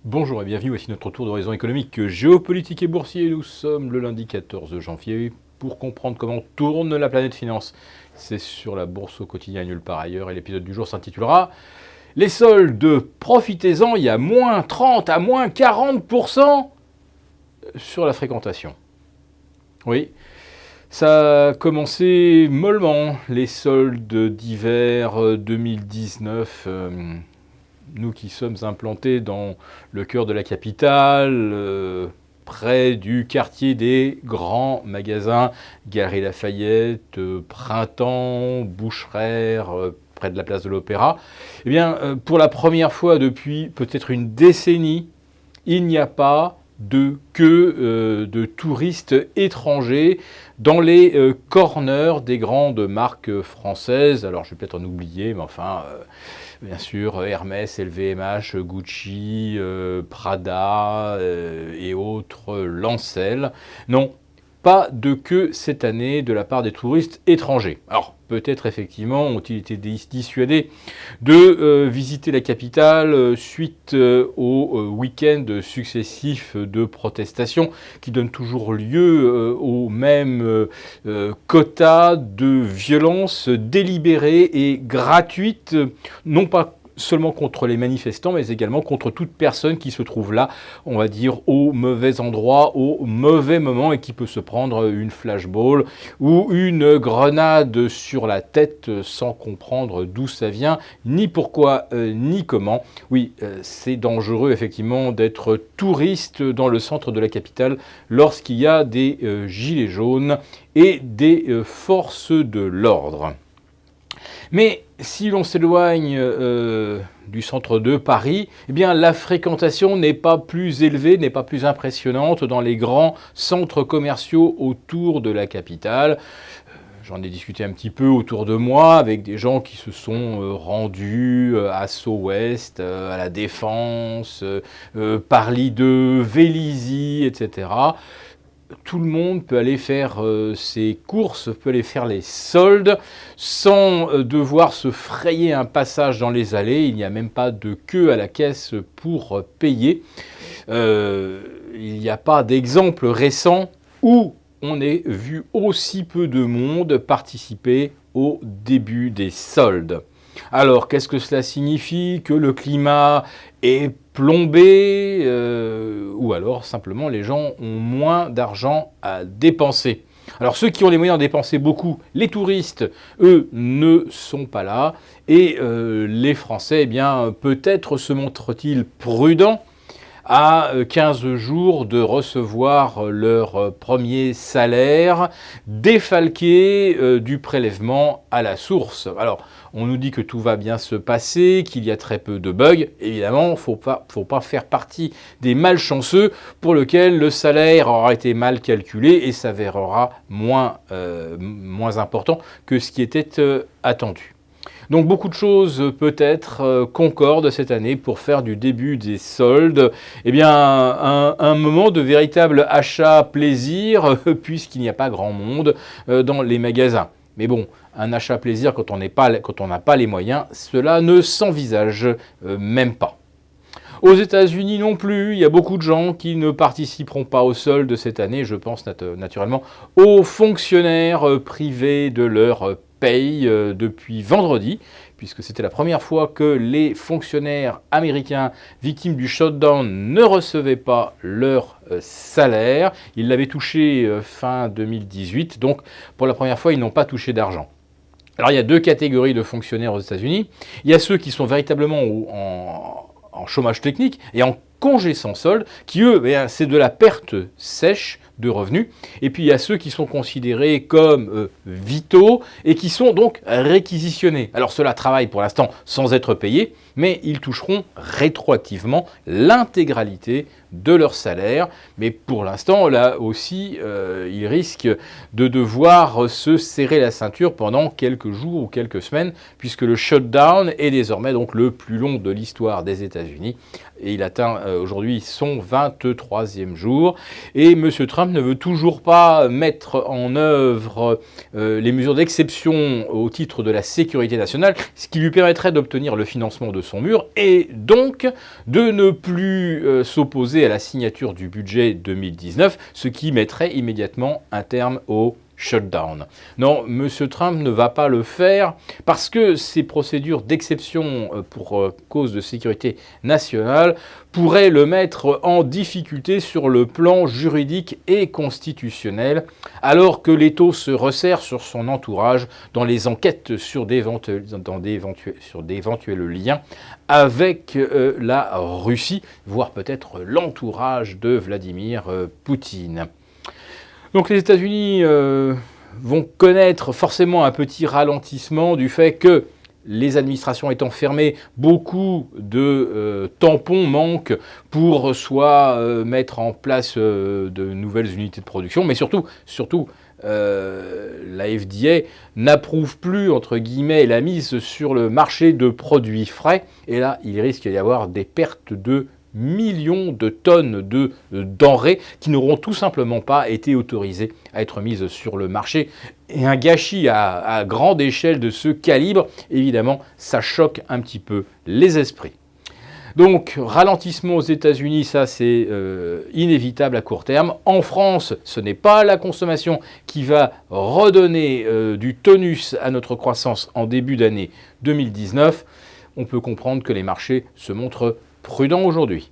Bonjour et bienvenue, voici notre tour d'horizon économique, géopolitique et boursier. Nous sommes le lundi 14 janvier pour comprendre comment tourne la planète finance. C'est sur la bourse au quotidien nulle part ailleurs et l'épisode du jour s'intitulera « Les soldes, profitez-en, il y a moins 30 à moins 40% sur la fréquentation ». Oui, ça a commencé mollement, les soldes d'hiver 2019. Nous qui sommes implantés dans le cœur de la capitale, près du quartier des grands magasins, Galeries Lafayette, Printemps, Boucherères, près de la place de l'Opéra, eh bien, pour la première fois depuis peut-être une décennie, il n'y a pas de queue de touristes étrangers dans les corners des grandes marques françaises. Alors je vais peut-être en oublier, mais enfin, bien sûr, Hermès, LVMH, Gucci, Prada et autres, Lancel. Non, pas de queue cette année de la part des touristes étrangers. Alors, peut-être effectivement ont-ils été dissuadés de visiter la capitale suite aux week-ends successifs de protestations qui donnent toujours lieu aux mêmes quotas de violence délibérée et gratuite, non pas seulement contre les manifestants, mais également contre toute personne qui se trouve là, on va dire, au mauvais endroit, au mauvais moment, et qui peut se prendre une flashball ou une grenade sur la tête sans comprendre d'où ça vient, ni pourquoi, ni comment. Oui, c'est dangereux, effectivement, d'être touriste dans le centre de la capitale lorsqu'il y a des gilets jaunes et des forces de l'ordre. Mais si l'on s'éloigne du centre de Paris, eh bien, la fréquentation n'est pas plus élevée, n'est pas plus impressionnante dans les grands centres commerciaux autour de la capitale. J'en ai discuté un petit peu autour de moi avec des gens qui se sont rendus à Sceaux-Ouest, à la Défense, Parly 2, Vélizy, etc. Tout le monde peut aller faire ses courses, peut aller faire les soldes sans devoir se frayer un passage dans les allées. Il n'y a même pas de queue à la caisse pour payer. Il n'y a pas d'exemple récent où on ait vu aussi peu de monde participer au début des soldes. Alors, qu'est-ce que cela signifie? Que le climat est plombé ou alors simplement les gens ont moins d'argent à dépenser. Alors ceux qui ont les moyens de dépenser beaucoup, les touristes, eux, ne sont pas là. Et les Français, eh bien, peut-être se montrent-ils prudents à 15 jours de recevoir leur premier salaire défalqué du prélèvement à la source. Alors, on nous dit que tout va bien se passer, qu'il y a très peu de bugs. Évidemment, il ne faut pas faire partie des malchanceux pour lesquels le salaire aura été mal calculé et s'avérera moins important que ce qui était attendu. Donc beaucoup de choses peut-être concordent cette année pour faire du début des soldes un moment de véritable achat plaisir puisqu'il n'y a pas grand monde dans les magasins. Mais bon, un achat plaisir quand on n'a pas les moyens, cela ne s'envisage même pas. Aux États-Unis non plus, il y a beaucoup de gens qui ne participeront pas aux soldes cette année. Je pense naturellement aux fonctionnaires privés de leur paye depuis vendredi, puisque c'était la première fois que les fonctionnaires américains victimes du shutdown ne recevaient pas leur salaire. Ils l'avaient touché fin 2018, donc pour la première fois, ils n'ont pas touché d'argent. Alors il y a deux catégories de fonctionnaires aux États-Unis. Il y a ceux qui sont véritablement en chômage technique et en congé sans solde, qui eux, c'est de la perte sèche de revenus. Et puis il y a ceux qui sont considérés comme vitaux et qui sont donc réquisitionnés. Alors ceux-là travaillent pour l'instant sans être payés, mais ils toucheront rétroactivement l'intégralité de leur salaire. Mais pour l'instant, là aussi, ils risquent de devoir se serrer la ceinture pendant quelques jours ou quelques semaines, puisque le shutdown est désormais donc le plus long de l'histoire des États-Unis. Et il atteint aujourd'hui son 23e jour. Et M. Trump ne veut toujours pas mettre en œuvre les mesures d'exception au titre de la sécurité nationale, ce qui lui permettrait d'obtenir le financement de son mur et donc de ne plus s'opposer à la signature du budget 2019, ce qui mettrait immédiatement un terme au shutdown. Non, M. Trump ne va pas le faire parce que ces procédures d'exception pour cause de sécurité nationale pourraient le mettre en difficulté sur le plan juridique et constitutionnel, alors que l'étau se resserre sur son entourage dans les enquêtes sur d'éventuels liens avec la Russie, voire peut-être l'entourage de Vladimir Poutine. Donc les États-Unis vont connaître forcément un petit ralentissement du fait que les administrations étant fermées, beaucoup de tampons manquent pour soit mettre en place de nouvelles unités de production, mais surtout la FDA n'approuve plus, entre guillemets, la mise sur le marché de produits frais. Et là, il risque d'y avoir des pertes de millions de tonnes de denrées qui n'auront tout simplement pas été autorisées à être mises sur le marché. Et un gâchis à grande échelle de ce calibre, évidemment, ça choque un petit peu les esprits. Donc, ralentissement aux États-Unis, ça c'est inévitable à court terme. En France, ce n'est pas la consommation qui va redonner du tonus à notre croissance en début d'année 2019. On peut comprendre que les marchés se montrent prudent aujourd'hui.